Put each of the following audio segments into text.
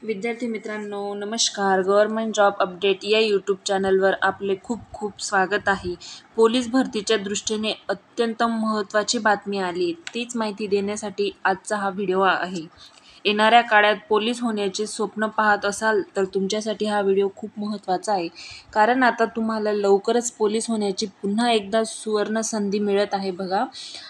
विद्यार्थी मित्रांनो नमस्कार. गव्हर्नमेंट जॉब अपडेट या यूट्यूब चॅनलवर आपले खूप खूप स्वागत आहे. पोलीस भरतीच्या दृष्टीने अत्यंत महत्त्वाची बातमी आली. तीच माहिती देण्यासाठी आजचा हा व्हिडिओ आहे. येणाऱ्या काळात पोलीस होण्याचे स्वप्न पाहत असाल तर तुमच्यासाठी हा व्हिडिओ खूप महत्त्वाचा आहे. कारण आता तुम्हाला लवकरच पोलीस होण्याची पुन्हा एकदा सुवर्ण संधी मिळत आहे. बघा,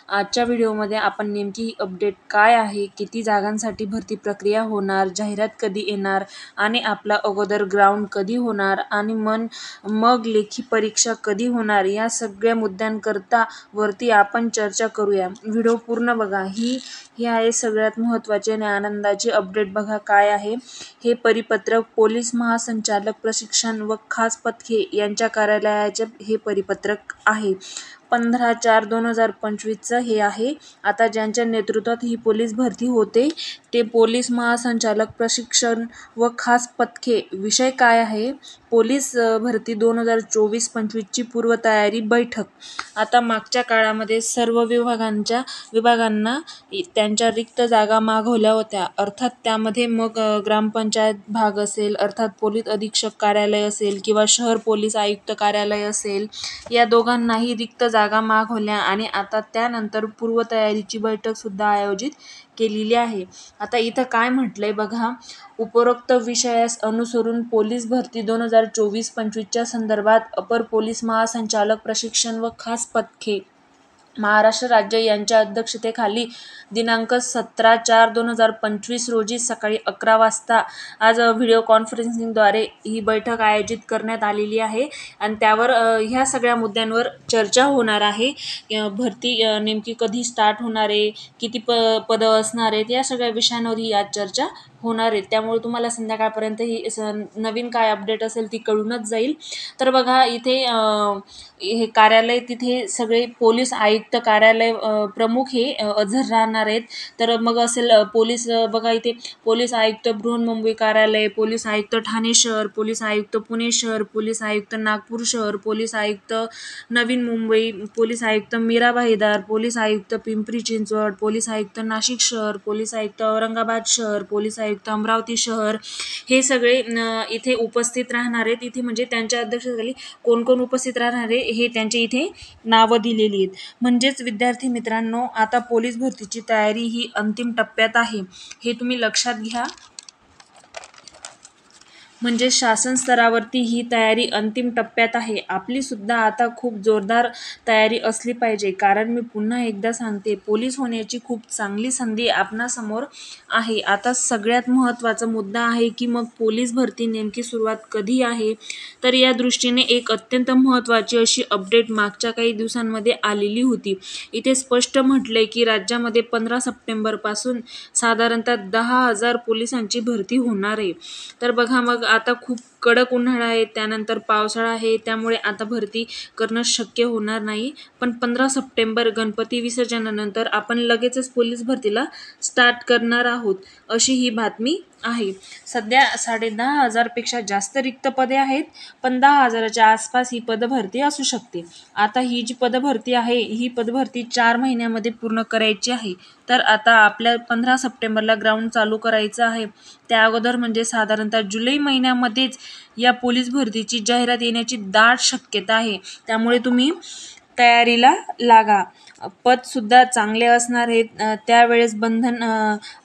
आजच्या व्हिडिओमध्ये आपण नेमकी ही अपडेट काय आहे, किती जागांसाठी भरती प्रक्रिया होणार, जाहिरात कधी येणार आणि आपला अगोदर ग्राउंड कधी होणार आणि मग लेखी परीक्षा कधी होणार, या सगळ्या मुद्द्यांकरता वरती आपण चर्चा करूया. व्हिडिओ पूर्ण बघा. ही आहे सगळ्यात महत्त्वाची आणि आनंदाची अपडेट. बघा काय आहे हे परिपत्रक. पोलीस महासंचालक प्रशिक्षण व खास पथके यांच्या कार्यालयाचे हे परिपत्रक आहे. 15/4/2025 हे आहे. आता ज्यांच्या नेतृत्वात ही पोलीस भरती होते ते पोलीस महासंचालक प्रशिक्षण व खास पथके. विषय काय आहे? पोलीस भरती 2024-25 ची पूर्वतयारी बैठक. आता मागच्या काळामध्ये सर्व विभागांना त्यांच्या रिक्त जागा मागवल्या होत्या. अर्थात त्यामध्ये मग ग्रामपंचायत भाग असेल, अर्थात पोलीस अधीक्षक कार्यालय असेल किंवा शहर पोलीस आयुक्त कार्यालय असेल, या दोघांनाही रिक्त जागा मागवल्या आणि आता त्यानंतर पूर्वतयारीची बैठक सुद्धा आयोजित केलेली आहे. आता इथं काय म्हटलंय बघा, उपरोक्त विषयास अनुसरून पोलीस भरती 2024-25 च्या संदर्भात अपर पोलीस महासंचालक प्रशिक्षण व खास पथके महाराष्ट्र राज्य यांच्या अध्यक्षतेखाली दिनांक 17/4/2025 रोजी सकाळी 11 वाजता आज व्हिडिओ कॉन्फरन्सिंगद्वारे ही बैठक आयोजित करण्यात आलेली आहे आणि त्यावर ह्या सगळ्या मुद्द्यांवर चर्चा होणार आहे. भरती नेमकी कधी स्टार्ट होणार आहे, किती पदं असणार आहेत, या सगळ्या विषयांवर ही आज चर्चा होणार आहे. त्यामुळे तुम्हाला संध्याकाळपर्यंत ही नवीन काय अपडेट असेल ती कळूनच जाईल. तर बघा इथे हे कार्यालय, तिथे सगळे पोलीस आयुक्त कार्यालय प्रमुख हे हजर राहणार आहेत. तर मग असेल पोलीस, बघा इथे पोलीस आयुक्त बृहन्मुंबई कार्यालय, पोलीस आयुक्त ठाणे शहर, पोलीस आयुक्त पुणे शहर, पोलीस आयुक्त नागपूर शहर, पोलीस आयुक्त नवी मुंबई, पोलीस आयुक्त मीरा भाईंदर, पोलीस आयुक्त पिंपरी चिंचवड, पोलीस आयुक्त नाशिक शहर, पोलीस आयुक्त औरंगाबाद शहर, पोलीस आयुक्त अमरावती शहर, हे सगळे इथे उपस्थित राहणार आहेत. इथे म्हणजे त्यांच्या अध्यक्षतेखाली कोण कोण उपस्थित राहणार आहे हे त्यांचे इथे नावं दिलेली आहेत. म्हणजेच विद्यार्थी मित्रांनो, आता पोलीस भरतीची तयारी ही अंतिम टप्प्यात आहे, हे तुम्ही लक्षात घ्या. म्हणजे शासन स्तरावरती ही तयारी अंतिम टप्प्यात आहे. आपली सुद्धा आता खूप जोरदार तयारी असली पाहिजे. कारण मी पुन्हा एकदा सांगते, पोलीस होण्याची खूप चांगली संधी आपणासमोर आहे. आता सगळ्यात महत्त्वाचा मुद्दा आहे की मग पोलीस भरती नेमकी सुरुवात कधी आहे. तर या दृष्टीने एक अत्यंत महत्त्वाची अशी अपडेट मागच्या काही दिवसांमध्ये आलेली होती. इथे स्पष्ट म्हटलंय की राज्यामध्ये 15 सप्टेंबरपासून साधारणतः 10,000 पोलिसांची भरती होणार आहे. तर बघा, मग आता खूप कडक उन्हाळा आहे, त्यानंतर पावसाळा आहे, त्यामुळे आता भरती करणं शक्य होणार नाही. पण 15 सप्टेंबर गणपती विसर्जनानंतर आपण लगेचच पोलीस भरतीला स्टार्ट करणार आहोत, अशी ही बातमी आहे. सध्या 10,500 पेक्षा जास्त रिक्त पदे आहेत, पण 10,000च्या आसपास ही पदभरती असू शकते. आता ही जी पदभरती आहे, ही पदभरती 4 महिन्यामध्ये पूर्ण करायची आहे. तर आता आपल्या 15 सप्टेंबरला ग्राउंड चालू करायचं आहे. त्या अगोदर म्हणजे साधारणतः जुलै महिन्यामध्येच या पोलीस भरतीची जाहिरात येण्याची दाट शक्यता आहे. त्यामुळे तुम्ही तयारीला लागा. पदसुद्धा चांगले असणार आहेत. त्यावेळेस बंधन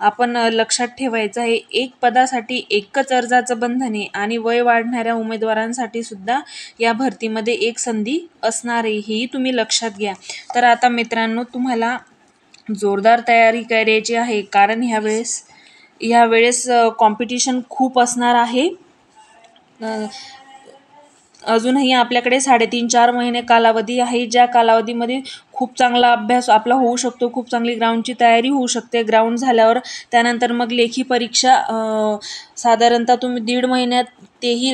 आपण लक्षात ठेवायचं आहे. एक पदासाठी एकच अर्जाचं बंधन आहे आणि वय वाढणाऱ्या उमेदवारांसाठी सुद्धा या भरतीमध्ये एक संधी असणार आहे, हेही तुम्ही लक्षात घ्या. तर आता मित्रांनो, तुम्हाला जोरदार तयारी करायची आहे. कारण ह्यावेळेस कॉम्पिटिशन खूप असणार आहे. अजूनही आपल्याकडे 3.5-4 महिने कालावधी आहे, ज्या कालावधीमध्ये खूप चांगला अभ्यास आपला होऊ शकतो, खूप चांगली ग्राउंडची तयारी होऊ शकते. ग्राउंड झाल्यावर त्यानंतर मग लेखी परीक्षा साधारणतः तुम्ही 1.5 महिन्यात तेही